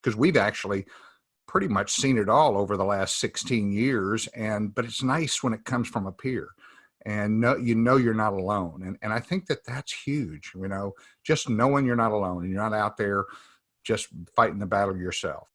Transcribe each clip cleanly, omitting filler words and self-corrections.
because we've actually pretty much seen it all over the last 16 years. But it's nice when it comes from a peer and you're not alone. And I think that's huge, just knowing you're not alone and you're not out there just fighting the battle yourself.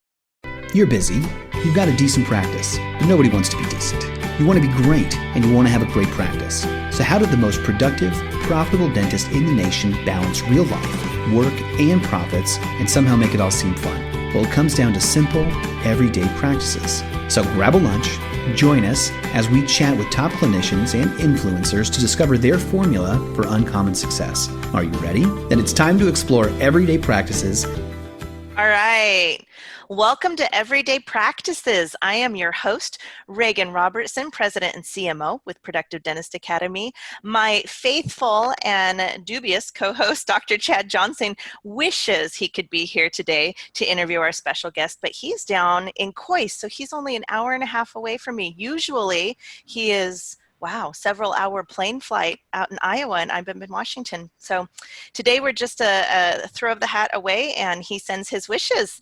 You're busy, you've got a decent practice, but nobody wants to be decent. You want to be great, and you want to have a great practice. So how did the most productive, profitable dentist in the nation balance real life, work, and profits, and somehow make it all seem fun? Well, it comes down to simple, everyday practices. So grab a lunch, join us as we chat with top clinicians and influencers to discover their formula for uncommon success. Are you ready? Then it's time to explore everyday practices. All right. Welcome to Everyday Practices. I am your host, Regan Robertson, President and CMO with Productive Dentist Academy. My faithful and dubious co-host, Dr. Chad Johnson, wishes he could be here today to interview our special guest, but he's down in Coy, so he's only an hour and a half away from me. Usually he is several hour plane flight out in Iowa, and I'm in Washington. So today we're just a throw of the hat away, and he sends his wishes.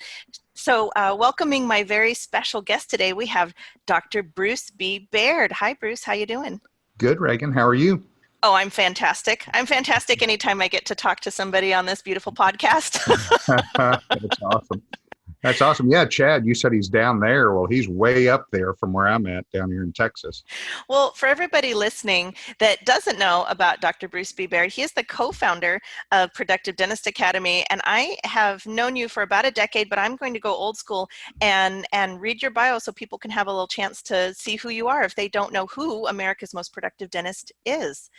So welcoming my very special guest today, we have Dr. Bruce B. Baird. Hi, Bruce. How you doing? Good, Reagan. How are you? Oh, I'm fantastic. I'm fantastic anytime I get to talk to somebody on this beautiful podcast. That's awesome. That's awesome. Yeah, Chad, you said he's down there. Well, he's way up there from where I'm at down here in Texas. Well, for everybody listening that doesn't know about Dr. Bruce B. Baird, he is the co-founder of Productive Dentist Academy, and I have known you for about a decade, but I'm going to go old school and read your bio so people can have a little chance to see who you are if they don't know who America's most productive dentist is.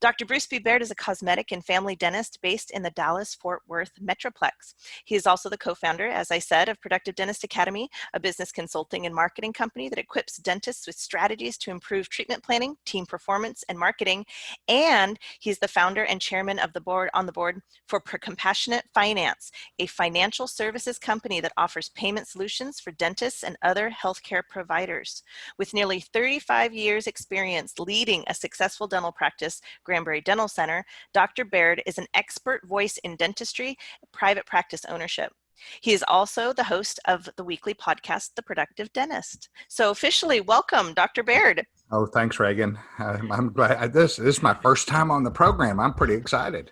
Dr. Bruce B. Baird is a cosmetic and family dentist based in the Dallas-Fort Worth Metroplex. He is also the co-founder, as I said, of Productive Dentist Academy, a business consulting and marketing company that equips dentists with strategies to improve treatment planning, team performance, and marketing. And he's the founder and chairman of the board for Compassionate Finance, a financial services company that offers payment solutions for dentists and other healthcare providers. With nearly 35 years experience leading a successful dental practice, Granbury Dental Center, Dr. Baird is an expert voice in dentistry, private practice ownership. He is also the host of the weekly podcast, The Productive Dentist. So officially, welcome, Dr. Baird. Oh, thanks, Reagan. I'm glad. This is my first time on the program. I'm pretty excited.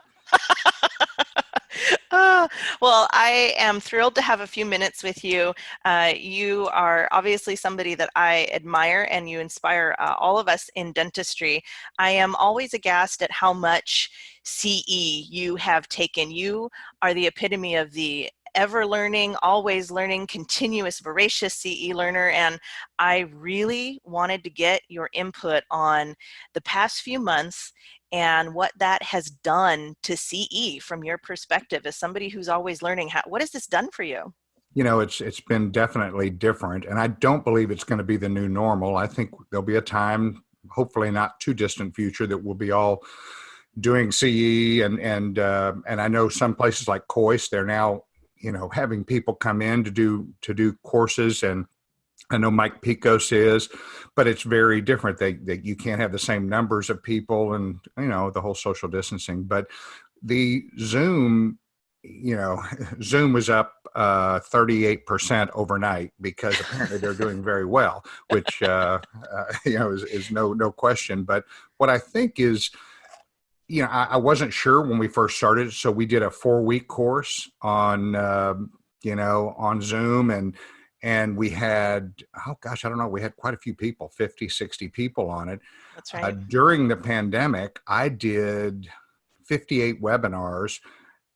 Well, I am thrilled to have a few minutes with you. You are obviously somebody that I admire, and you inspire all of us in dentistry. I am always aghast at how much CE you have taken. You are the epitome of the ever learning, always learning, continuous, voracious CE learner. And I really wanted to get your input on the past few months and what that has done to CE from your perspective as somebody who's always learning. What has this done for you? It's been definitely different, and I don't believe it's going to be the new normal. I think there'll be a time, hopefully not too distant future, that we'll be all doing CE, and I know some places like Coyce, they're now having people come in to do courses, and I know Mike Picos is, but it's very different. That you can't have the same numbers of people, and the whole social distancing. But the Zoom, Zoom was up 38% overnight because apparently they're doing very well, which is no question. But what I think is, I wasn't sure when we first started, so we did a 4-week course on on Zoom, and we had, we had quite a few people, 50, 60 people on it. That's right. During the pandemic, I did 58 webinars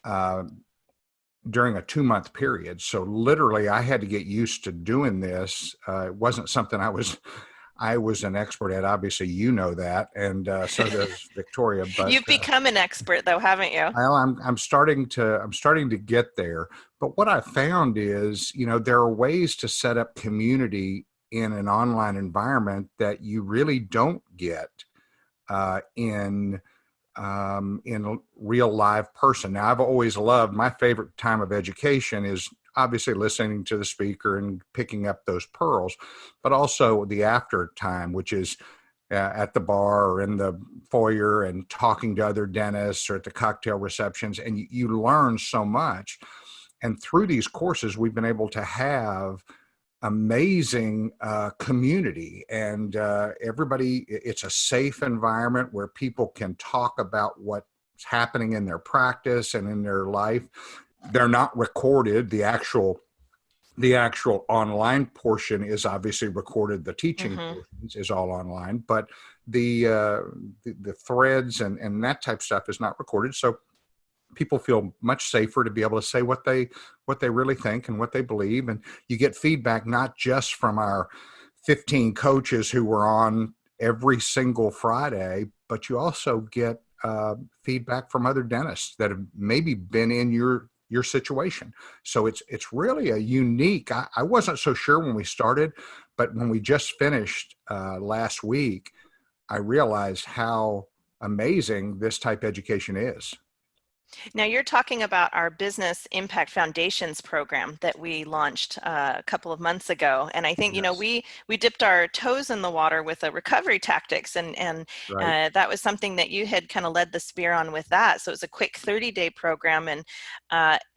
during a 2-month period. So literally I had to get used to doing this. It wasn't something I was an expert at. Obviously, that, and so does Victoria. But you've become an expert, though, haven't you? Well, I'm starting to get there. But what I found is, there are ways to set up community in an online environment that you really don't get in real live person. Now, I've always loved, my favorite time of education is obviously listening to the speaker and picking up those pearls, but also the after time, which is at the bar or in the foyer and talking to other dentists or at the cocktail receptions, and you learn so much. And through these courses, we've been able to have amazing community, and everybody, it's a safe environment where people can talk about what's happening in their practice and in their life. They're not recorded. The actual online portion is obviously recorded. The teaching portions is all online, but the threads and that type of stuff is not recorded. So people feel much safer to be able to say what they really think and what they believe. And you get feedback not just from our 15 coaches who were on every single Friday, but you also get feedback from other dentists that have maybe been in your situation. So it's really a unique, I wasn't so sure when we started, but when we just finished last week, I realized how amazing this type of education is. Now you're talking about our Business Impact Foundations program that we launched a couple of months ago. And I think, Yes. we dipped our toes in the water with the recovery tactics, and Right. that was something that you had kind of led the spear on with that. So it was a quick 30-day program. And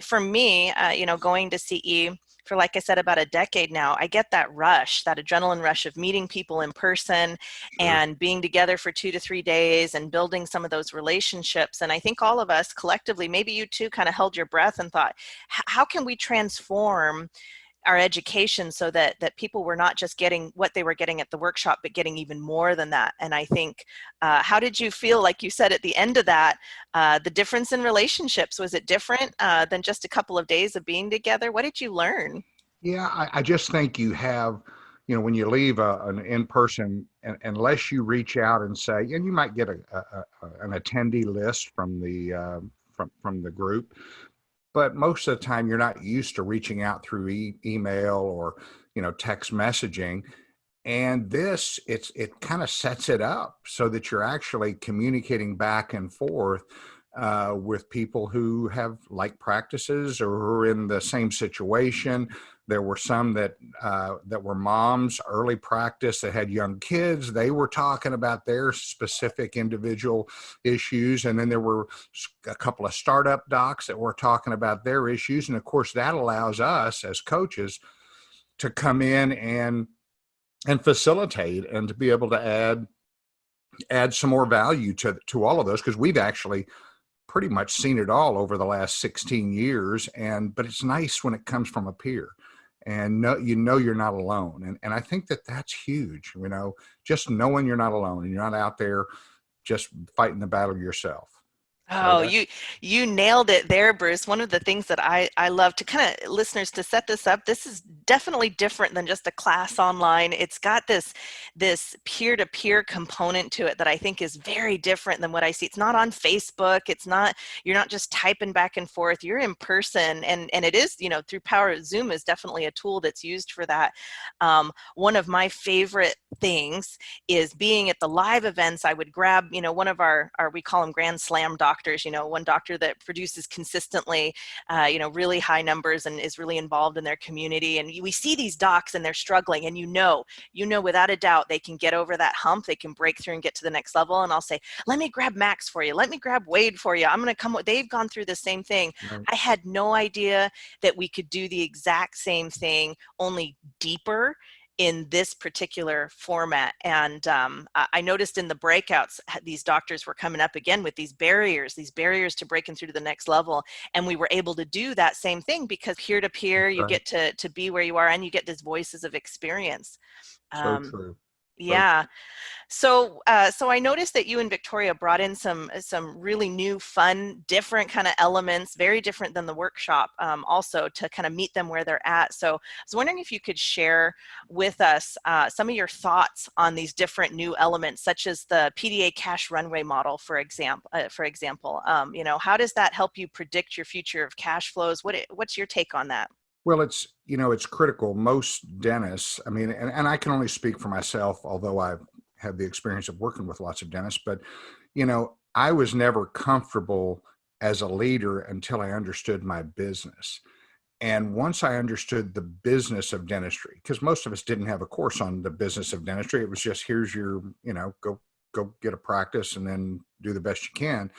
for me, going to CE for, like I said, about a decade now, I get that rush, that adrenaline rush of meeting people in person Sure. and being together for 2 to 3 days and building some of those relationships. And I think all of us collectively, maybe you too, kind of held your breath and thought, how can we transform our education so that people were not just getting what they were getting at the workshop, but getting even more than that? And I think, how did you feel, like you said at the end of that, the difference in relationships? Was it different than just a couple of days of being together? What did you learn? Yeah, I just think you have, when you leave an in-person, unless you reach out and say, and you might get an attendee list from the group, but most of the time you're not used to reaching out through email or, text messaging. And it kind of sets it up so that you're actually communicating back and forth with people who have like practices or who are in the same situation. There were some that were moms, early practice, that had young kids. They were talking about their specific individual issues. And then there were a couple of startup docs that were talking about their issues. And of course, that allows us as coaches to come in and facilitate and to be able to add some more value to all of those, because we've actually pretty much seen it all over the last 16 years. But it's nice when it comes from a peer, and you're not alone. And I think that's huge, just knowing you're not alone and you're not out there just fighting the battle yourself. So Oh, you nailed it there, Bruce. One of the things that I love to kind of, listeners, to set this up, this is definitely different than just a class online. It's got this peer-to-peer component to it that I think is very different than what I see. It's not on Facebook. You're not just typing back and forth. You're in person, and it is, through power. Zoom is definitely a tool that's used for that. One of my favorite things is being at the live events. I would grab, one of our we call them Grand Slam doctors, one doctor that produces consistently, really high numbers and is really involved in their community. And we see these docs and they're struggling, and without a doubt, they can get over that hump. They can break through and get to the next level. And I'll say, let me grab Max for you. Let me grab Wade for you. I'm going to come. They've gone through the same thing. Right. I had no idea that we could do the exact same thing, only deeper, in this particular format. And I noticed in the breakouts, these doctors were coming up again with these barriers to breaking through to the next level. And we were able to do that same thing because peer to peer, you Right. get to be where you are, and you get these voices of experience. So Um, true. So yeah. So I noticed that you and Victoria brought in some really new, fun, different kind of elements, very different than the workshop, also to kind of meet them where they're at. So I was wondering if you could share with us some of your thoughts on these different new elements, such as the PDA cash runway model, for example. How does that help you predict your future of cash flows? What's your take on that? Well, it's critical. Most dentists, I mean, and I can only speak for myself, although I've had the experience of working with lots of dentists, but, I was never comfortable as a leader until I understood my business. And once I understood the business of dentistry, because most of us didn't have a course on the business of dentistry, it was just, here's your, go get a practice and then do the best you can.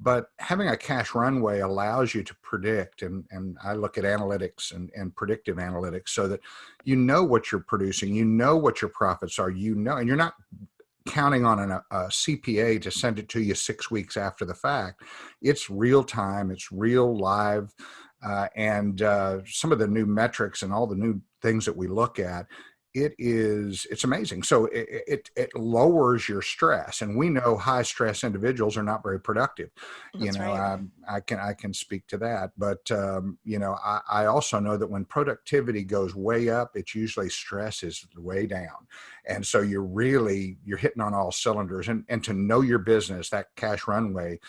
But having a cash runway allows you to predict, and I look at analytics and predictive analytics so that you know what you're producing, you know what your profits are, you know, and you're not counting on a CPA to send it to you 6 weeks after the fact. It's real time, it's real live, and some of the new metrics and all the new things that we look at, it's amazing. So it lowers your stress, and we know high stress individuals are not very productive. That's right. I can speak to that, but I also know that when productivity goes way up, it's usually stress is way down, and so you're hitting on all cylinders. And to know your business, that cash runway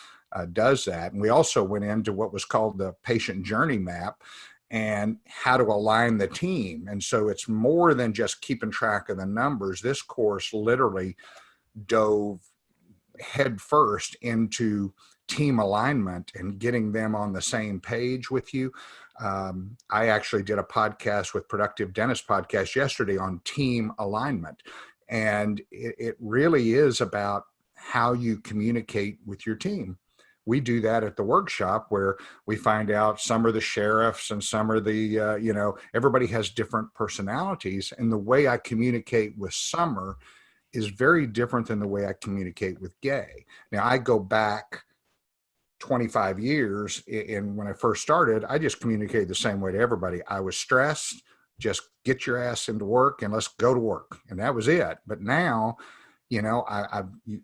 does that. And we also went into what was called the patient journey map, and how to align the team. And so it's more than just keeping track of the numbers. This course literally dove head first into team alignment and getting them on the same page with you. I actually did a podcast with Productive Dentist Podcast yesterday on team alignment. And it really is about how you communicate with your team. We do that at the workshop, where we find out some are the sheriffs and some are the, everybody has different personalities. And the way I communicate with Summer is very different than the way I communicate with Gay. Now, I go back 25 years, and when I first started, I just communicated the same way to everybody. I was stressed, just get your ass into work and let's go to work. And that was it. But now,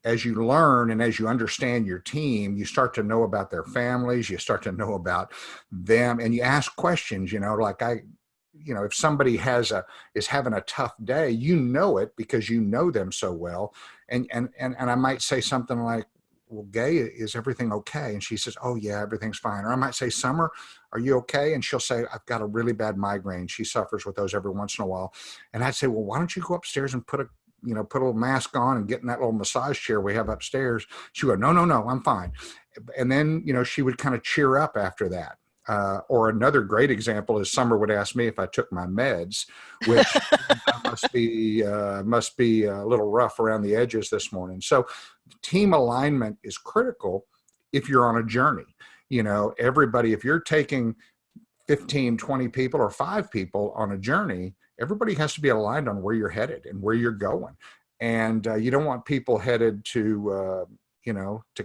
as you learn and as you understand your team, you start to know about their families, you start to know about them, and you ask questions, like if somebody is having a tough day, it because you know them so well. And I might say something like, well, Gay, is everything okay? And she says, oh yeah, everything's fine. Or I might say, Summer, are you okay? And she'll say, I've got a really bad migraine. She suffers with those every once in a while. And I'd say, well, why don't you go upstairs and put a little mask on and get in that little massage chair we have upstairs. She would, no, I'm fine. And then, she would kind of cheer up after that. Or another great example is Summer would ask me if I took my meds, which must be a little rough around the edges this morning. So team alignment is critical if you're on a journey. Everybody, if you're taking 15, 20 people or 5 people on a journey, everybody has to be aligned on where you're headed and where you're going. And you don't want people headed to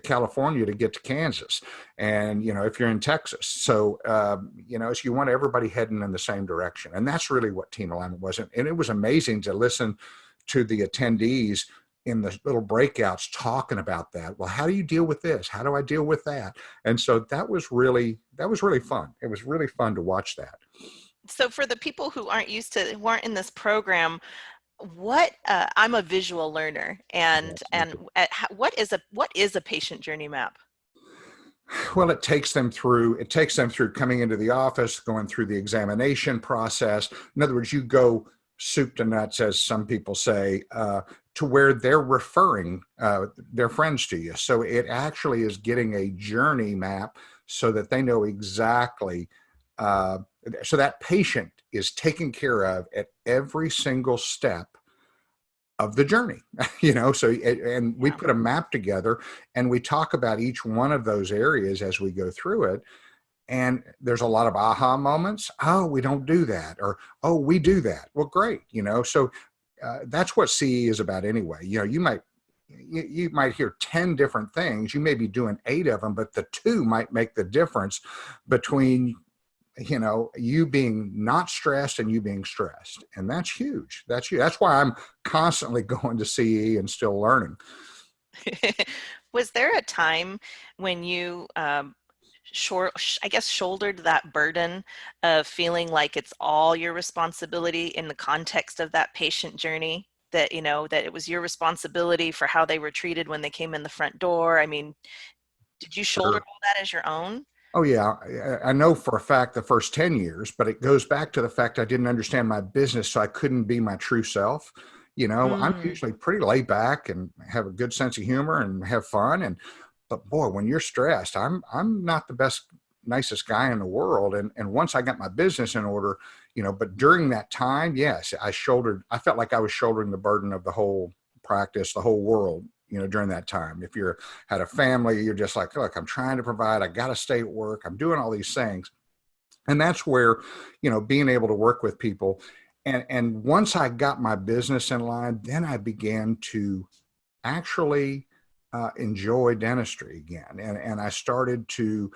California to get to Kansas. And, if you're in Texas. So, so you want everybody heading in the same direction. And that's really what team alignment was. And it was amazing to listen to the attendees in the little breakouts talking about that. Well, how do you deal with this? How do I deal with that? And so that was really fun. It was really fun to watch that. So for the people who aren't in this program, I'm a visual learner, and what is a patient journey map? Well, it takes them through coming into the office, going through the examination process. In other words, you go soup to nuts, as some people say, to where they're referring their friends to you. So it actually is getting a journey map so that they know exactly, so that patient is taken care of at every single step of the journey, and we put a map together and we talk about each one of those areas as we go through it. And there's a lot of aha moments. Oh, we don't do that. Or, oh, we do that. Well, great. So that's what CE is about anyway. You might hear 10 different things. You may be doing 8 of them, but the 2 might make the difference between, you being not stressed and you being stressed. And that's huge. That's why I'm constantly going to CE and still learning. Was there a time when you, shouldered that burden of feeling like it's all your responsibility in the context of that patient journey, that, that it was your responsibility for how they were treated when they came in the front door? I mean, did you shoulder all that as your own? Oh yeah, I know for a fact the first 10 years, but it goes back to the fact I didn't understand my business, so I couldn't be my true self. I'm usually pretty laid back and have a good sense of humor and have fun. But boy, when you're stressed, I'm not the nicest guy in the world. And once I got my business in order, but during that time, yes, I felt like I was shouldering the burden of the whole practice, the whole world, during that time. If you're had a family, you're just like, look, I'm trying to provide, I got to stay at work, I'm doing all these things. And that's where, being able to work with people. And once I got my business in line, then I began to actually enjoy dentistry again. And I started to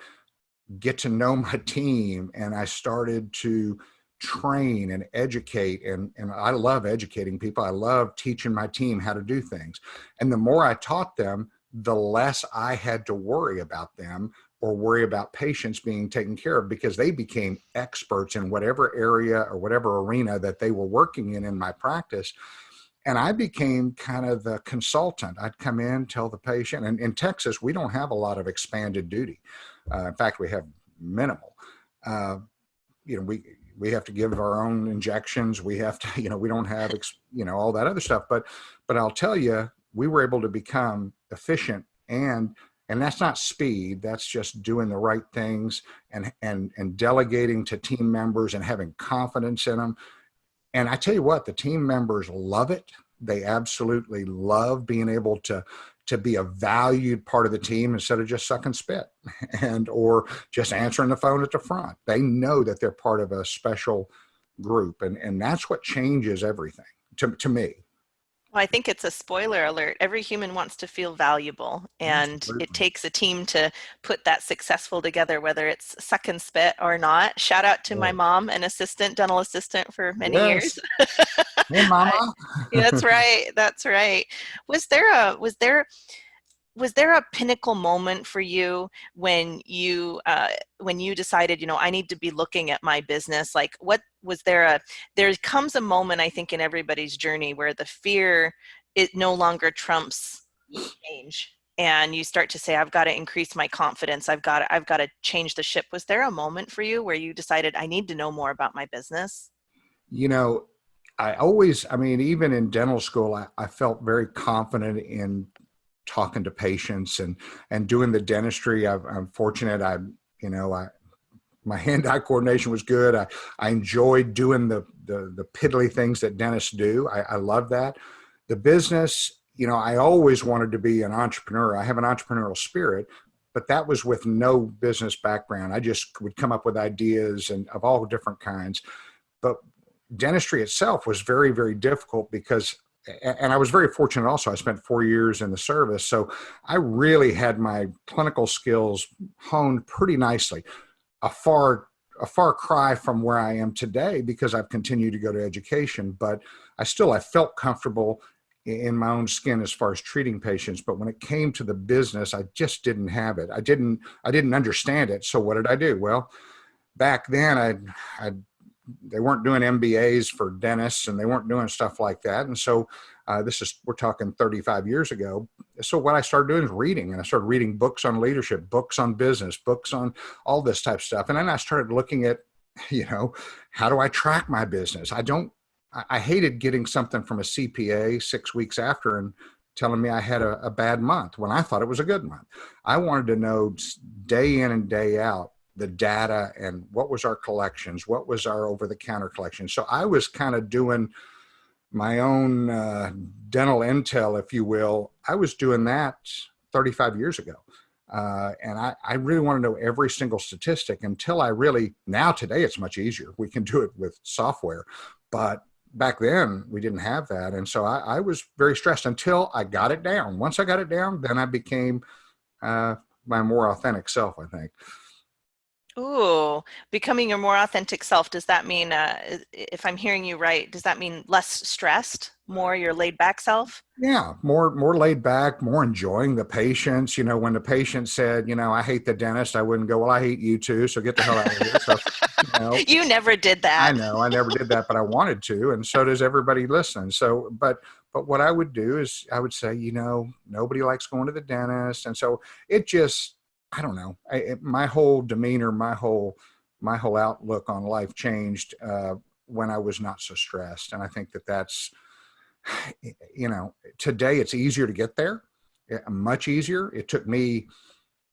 get to know my team, and I started to train and educate. And I love educating people. I love teaching my team how to do things. And the more I taught them, the less I had to worry about them or worry about patients being taken care of, because they became experts in whatever area or whatever arena that they were working in my practice. And I became kind of the consultant. I'd come in, tell the patient, and in Texas, we don't have a lot of expanded duty. In fact, we have minimal. We have to give our own injections. We have to, we don't have, all that other stuff. But I'll tell you, we were able to become efficient, and that's not speed. That's just doing the right things and delegating to team members and having confidence in them. And I tell you what, the team members love it. They absolutely love being able to be a valued part of the team instead of just sucking spit or just answering the phone at the front. They know that they're part of a special group. And that's what changes everything to me. Well, I think it's a spoiler alert. Every human wants to feel valuable, and Absolutely. it takes a team to put that successful together, whether it's suck and spit or not. Shout out to my mom, an dental assistant for many years. Hey, Mama. That's right. That's right. Was there a pinnacle moment for you when you decided, I need to be looking at my business? Like, what was there comes a moment, I think, in everybody's journey where the fear, it no longer trumps change, and you start to say, I've got to increase my confidence. I've got to change the ship. Was there a moment for you where you decided, I need to know more about my business? Even in dental school, I felt very confident in talking to patients and doing the dentistry. I'm fortunate. My hand-eye coordination was good. I enjoyed doing the piddly things that dentists do. I love that. The business, I always wanted to be an entrepreneur. I have an entrepreneurial spirit, but that was with no business background. I just would come up with ideas and of all different kinds. But dentistry itself was very, very difficult because, and I was very fortunate also, I spent 4 years in the service. So I really had my clinical skills honed pretty nicely. A far cry from where I am today because I've continued to go to education, but I felt comfortable in my own skin as far as treating patients. But when it came to the business, I just didn't have it. I didn't understand it. So what did I do? Well, back then they weren't doing MBAs for dentists, and they weren't doing stuff like that. And so we're talking 35 years ago. So what I started doing is reading, and I started reading books on leadership, books on business, books on all this type of stuff. And then I started looking at, how do I track my business? I hated getting something from a CPA 6 weeks after and telling me I had a bad month when I thought it was a good month. I wanted to know day in and day out the data and what was our collections, what was our over-the-counter collection. So I was kind of doing my own dental intel, if you will. I was doing that 35 years ago. And I really want to know every single statistic until now today it's much easier. We can do it with software, but back then we didn't have that. And so I was very stressed until I got it down. Once I got it down, then I became my more authentic self, I think. Ooh, becoming your more authentic self. Does that mean, if I'm hearing you right, does that mean less stressed, more your laid back self? Yeah, more laid back, more enjoying the patients. When the patient said, I hate the dentist, I wouldn't go, well, I hate you too, so get the hell out of here. So, You never did that. I know, I never did that, but I wanted to, and so does everybody listening. So, but what I would do is I would say, nobody likes going to the dentist, and so it just, I don't know. My whole demeanor, my whole outlook on life changed when I was not so stressed. And I think that's, today it's easier to get there, much easier. It took me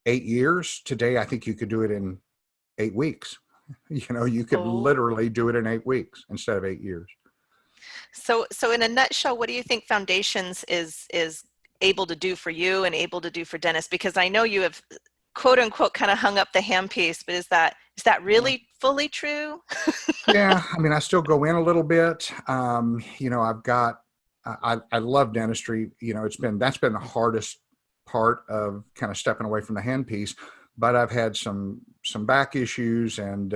8 years. Today, I think you could do it in 8 weeks. You could literally do it in 8 weeks instead of 8 years. So in a nutshell, what do you think Foundations is able to do for you and able to do for dentists? Because I know you have quote unquote kind of hung up the handpiece, but is that really fully true? Yeah, I mean, I still go in a little bit. I've got, I love dentistry. That's been the hardest part of kind of stepping away from the handpiece, but I've had some back issues. And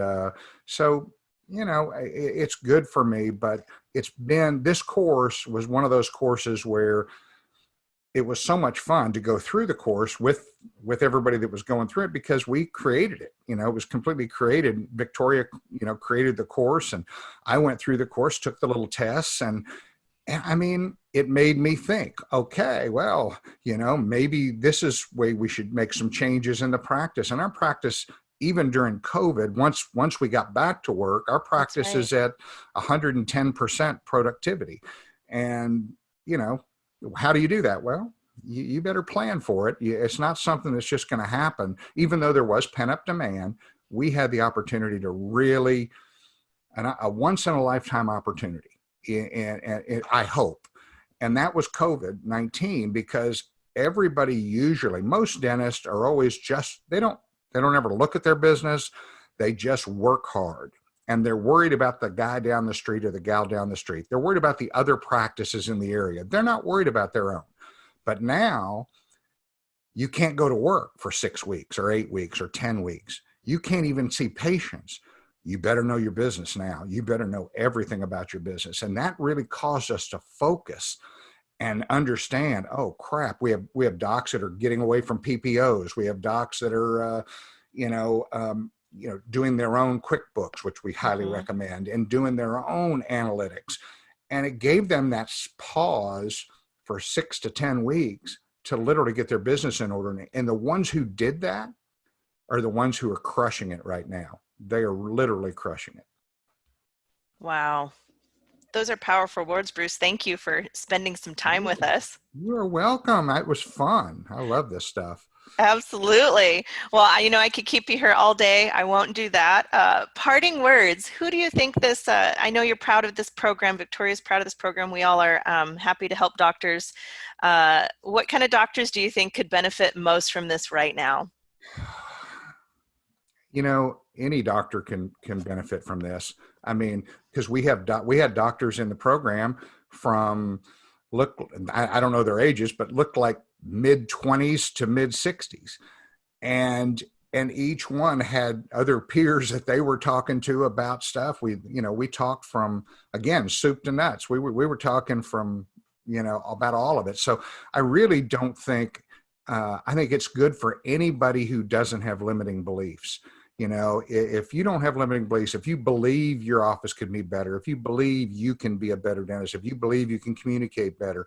so, it's good for me, but this course was one of those courses where it was so much fun to go through the course with everybody that was going through it, because we created it. It was completely created. Victoria, created the course, and I went through the course, took the little tests, and I mean, it made me think, okay, well, maybe this is way we should make some changes in the practice. And our practice, even during COVID, once we got back to work, our practice is at 110% productivity. And, how do you do that? Well, you better plan for it. It's not something that's just going to happen. Even though there was pent up demand, we had the opportunity to really, a once in a lifetime opportunity. And I hope. And that was COVID-19, because everybody usually, most dentists are always they don't ever look at their business. They just work hard. And they're worried about the guy down the street or the gal down the street. They're worried about the other practices in the area. They're not worried about their own. But now you can't go to work for 6 weeks or 8 weeks or 10 weeks. You can't even see patients. You better know your business now. You better know everything about your business. And that really caused us to focus and understand, oh crap, we have docs that are getting away from PPOs. We have docs that are, doing their own QuickBooks, which we highly recommend, and doing their own analytics. And it gave them that pause for 6 to 10 weeks to literally get their business in order. And the ones who did that are the ones who are crushing it right now. They are literally crushing it. Wow. Those are powerful words, Bruce. Thank you for spending some time with us. You're welcome. It was fun. I love this stuff. Absolutely. Well, I could keep you here all day. I won't do that. Parting words. Who do you think this, I know you're proud of this program. Victoria's proud of this program. We all are happy to help doctors. What kind of doctors do you think could benefit most from this right now? Any doctor can benefit from this. I mean, because we had doctors in the program from, I don't know their ages, but looked like mid-20s to mid-60s. And each one had other peers that they were talking to about stuff. We talked from, again, soup to nuts. We were talking from, about all of it. So I really don't think, I think it's good for anybody who doesn't have limiting beliefs. If you don't have limiting beliefs, if you believe your office could be better, if you believe you can be a better dentist, if you believe you can communicate better,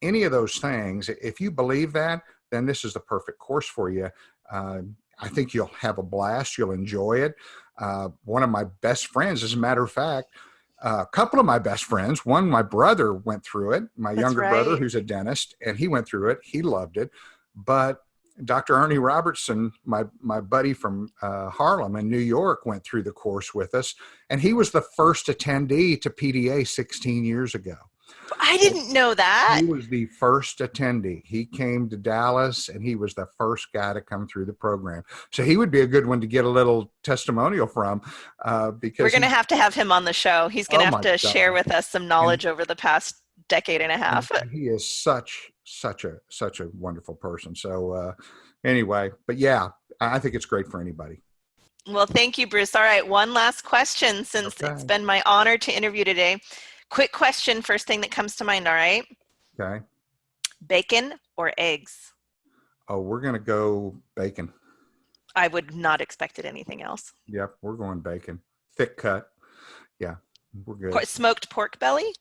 any of those things, if you believe that, then this is the perfect course for you. I think you'll have a blast. You'll enjoy it. One of my best friends, as a matter of fact, a couple of my best friends, my brother went through it, my younger brother, who's a dentist, and he went through it. He loved it. But Dr. Regan Robertson, my buddy from Harlem in New York, went through the course with us, and he was the first attendee to PDA 16 years ago. I didn't know that. He was the first attendee. He came to Dallas, and he was the first guy to come through the program. So he would be a good one to get a little testimonial from. Because we're going to have him on the show. He's going to have to share with us some knowledge over the past decade and a half. He is such a wonderful person. So anyway, but yeah, I think it's great for anybody. Well, thank you, Bruce. All right, one last question, since it's been my honor to interview today. Quick question, first thing that comes to mind, all right? Okay. Bacon or eggs? Oh, we're going to go bacon. I would not expected anything else. Yep, we're going bacon. Thick cut. Yeah, we're good. Smoked pork belly?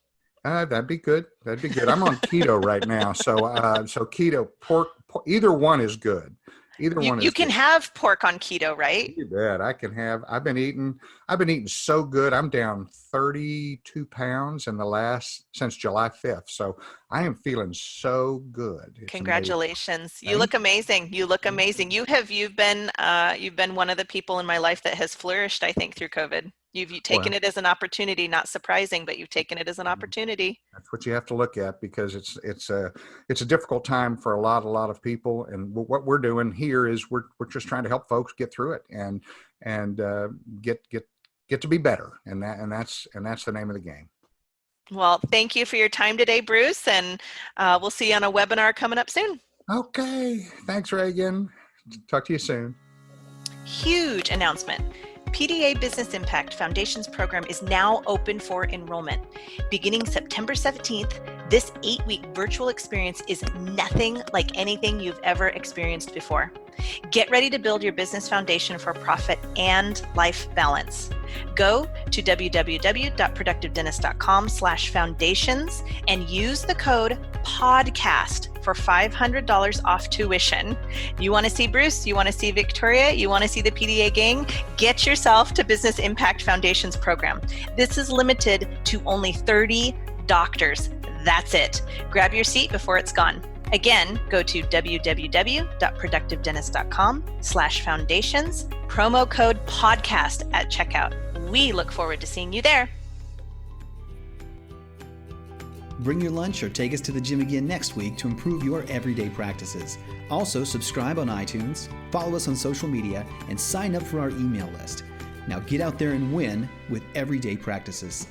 That'd be good. That'd be good. I'm on keto right now, so keto, pork, either one is good. Either one. You can have pork on keto, right? You bet. I can have. I've been eating so good. I'm down 32 pounds since July 5th. So I am feeling so good. It's Congratulations. Amazing. You look amazing. You look amazing. You've been one of the people in my life that has flourished, I think, through COVID. You've taken Well, it as an opportunity, not surprising, but you've taken it as an opportunity. that's what you have to look at, because it's a difficult time for a lot of people. And what we're doing here is we're just trying to help folks get through it and get to be better. And that's the name of the game. Well, thank you for your time today, Bruce, and we'll see you on a webinar coming up soon. Okay. Thanks, Reagan. Talk to you soon. Huge announcement. PDA Business Impact Foundations program is now open for enrollment. Beginning September 17th, this 8-week virtual experience is nothing like anything you've ever experienced before. Get ready to build your business foundation for profit and life balance. Go to www.productivedentist.com/foundations and use the code PODCAST for $500 off tuition. You want to see Bruce? You want to see Victoria? You want to see the PDA gang? Get yourself to Business Impact Foundations program. This is limited to only 30 doctors. That's it. Grab your seat before it's gone. Again, go to www.productivedentist.com/foundations, promo code podcast at checkout. We look forward to seeing you there. Bring your lunch or take us to the gym again next week to improve your everyday practices. Also, subscribe on iTunes, follow us on social media, and sign up for our email list. Now get out there and win with everyday practices.